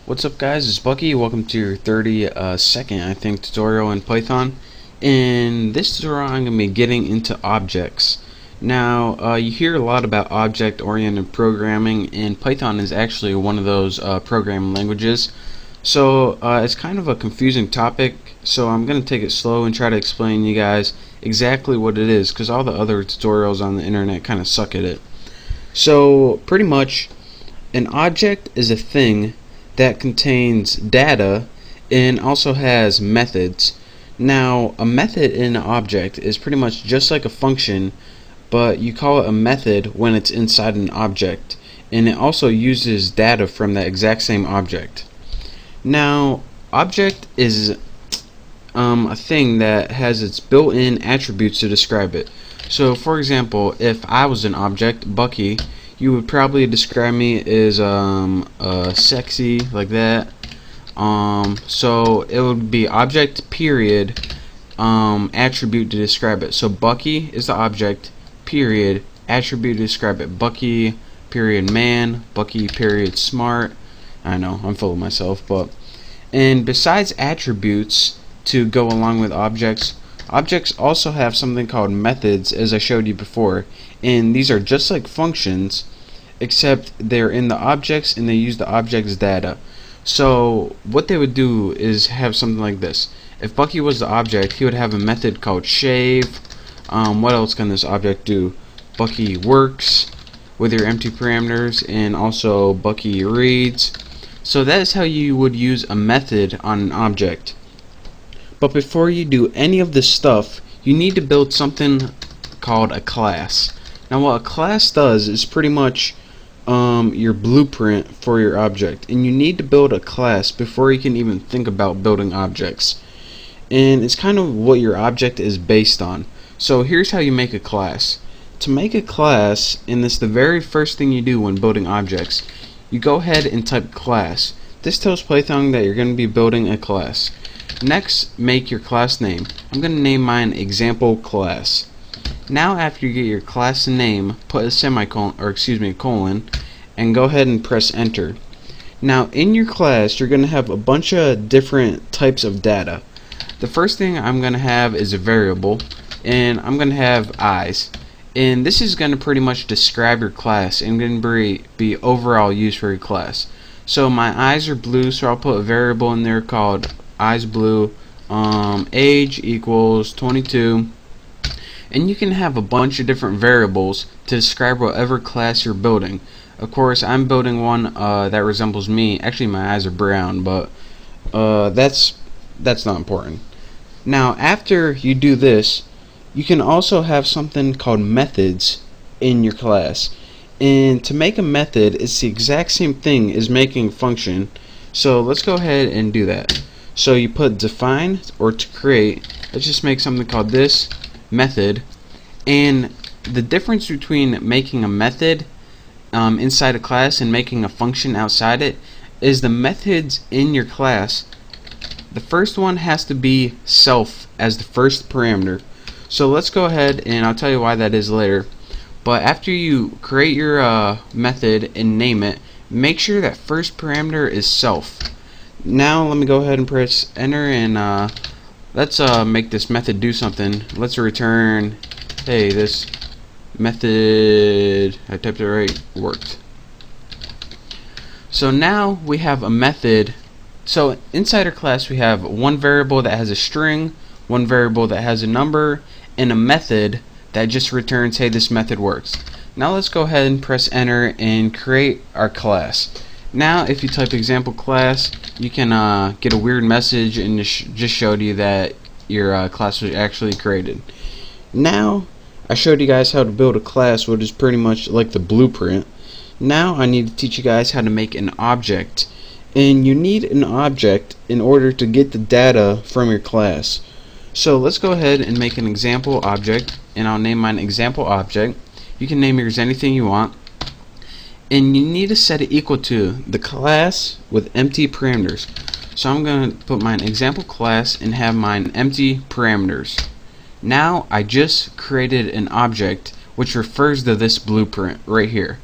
What's up guys, it's Bucky. Welcome to your 32nd, I think, tutorial in Python. In this tutorial I'm going to be getting into objects. Now, you hear a lot about object-oriented programming, and Python is actually one of those programming languages. So it's kind of a confusing topic, so I'm going to take it slow and try to explain to you guys exactly what it is, because all the other tutorials on the internet kind of suck at it. So pretty much, an object is a thing that contains data and also has methods. Now, a method in an object is pretty much just like a function, but you call it a method when it's inside an object, and it also uses data from that exact same object. Now, object is a thing that has its built-in attributes to describe it. So, for example, if I was an object, Bucky, you would probably describe me as sexy, like that. So it would be object period attribute to describe it. So Bucky is the object period attribute to describe it. Bucky period man, Bucky period smart. I know I'm full of myself, and besides attributes to go along with objects, objects also have something called methods, as I showed you before, and these are just like functions, except they're in the objects and they use the object's data. So what they would do is have something like this. If Bucky was the object, he would have a method called shave. What else can this object do? Bucky works with your empty parameters, and also Bucky reads. So that is how you would use a method on an object. But before you do any of this stuff, you need to build something called a class. Now what a class does is pretty much your blueprint for your object, and you need to build a class before you can even think about building objects. And it's kind of what your object is based on. So here's how you make a class. To make a class, and this is the very first thing you do when building objects, you go ahead and type class. This tells Python that you're going to be building a class. Next, make your class name. I'm going to name mine example class. Now after you get your class name, put a semicolon, or excuse me, colon, and go ahead and press enter. Now in your class you're going to have a bunch of different types of data. The first thing I'm going to have is a variable, and I'm going to have eyes. And this is going to pretty much describe your class and going to be overall use for your class. So my eyes are blue, so I'll put a variable in there called eyes blue. Age equals 22. And you can have a bunch of different variables to describe whatever class you're building. Of course, I'm building one that resembles me. Actually, my eyes are brown, but that's not important. Now, after you do this, you can also have something called methods in your class. And to make a method, it's the exact same thing as making a function. So let's go ahead and do that. So you put define, or to create. Let's just make something called this method. And the difference between making a method inside a class and making a function outside it is the methods in your class. The first one has to be self as the first parameter. So let's go ahead, and I'll tell you why that is later. But after you create your method and name it, make sure that first parameter is self. Now let me go ahead and press enter, and let's make this method do something. Let's return, hey, this method, I typed it right, worked. So now we have a method. So inside our class we have one variable that has a string, one variable that has a number, and a method that just returns, hey, this method works. Now let's go ahead and press enter and create our class. Now if you type example class, you can get a weird message, and just showed you that your class was actually created. Now I showed you guys how to build a class, which is pretty much like the blueprint. Now I need to teach you guys how to make an object. And you need an object in order to get the data from your class. So let's go ahead and make an example object, and I'll name mine example object. You can name yours anything you want. And you need to set it equal to the class with empty parameters. So I'm going to put mine example class and have mine empty parameters. Now I just created an object which refers to this blueprint right here.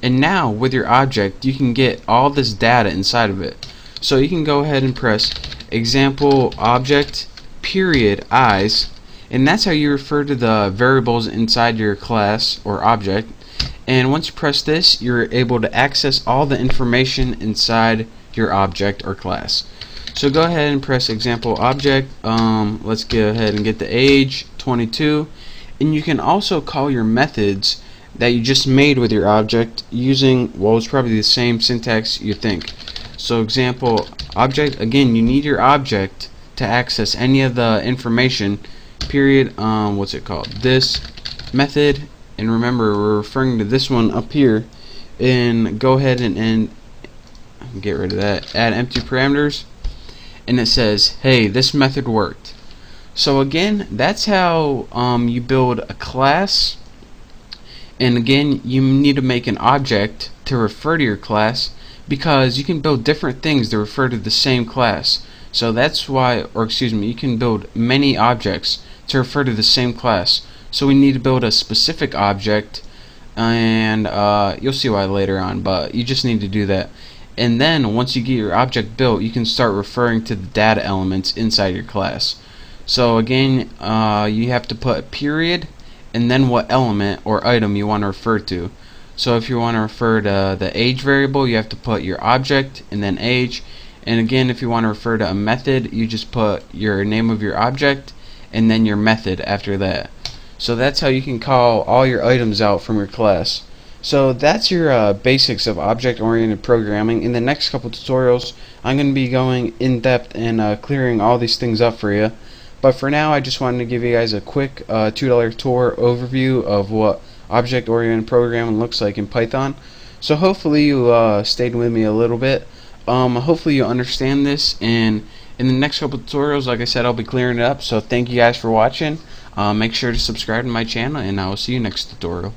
And now with your object you can get all this data inside of it. So you can go ahead and press example object period eyes, and that's how you refer to the variables inside your class or object. And once you press this, you're able to access all the information inside your object or class. So go ahead and press example object. Let's go ahead and get the age 22, and you can also call your methods that you just made with your object using, well, it's probably the same syntax you think. So example object, again, you need your object to access any of the information, period, what's it called, this method, and remember we're referring to this one up here, and go ahead and get rid of that, add empty parameters, and it says, hey, this method worked. So again, that's how you build a class. And again, you need to make an object to refer to your class, because you can build different things to refer to the same class. So that's why, or excuse me, you can build many objects to refer to the same class. So we need to build a specific object, and you'll see why later on, but you just need to do that. And then once you get your object built, you can start referring to the data elements inside your class. So again, you have to put a period and then what element or item you want to refer to. So if you want to refer to the age variable, you have to put your object and then age. And again, if you want to refer to a method, you just put your name of your object and then your method after that. So that's how you can call all your items out from your class. So that's your basics of object-oriented programming. In the next couple tutorials, I'm going to be going in depth and clearing all these things up for you. But for now, I just wanted to give you guys a quick $2 tour overview of what object-oriented programming looks like in Python. So hopefully you stayed with me a little bit. Hopefully you understand this, and in the next couple tutorials, like I said, I'll be clearing it up. So thank you guys for watching. Make sure to subscribe to my channel, and I will see you next tutorial.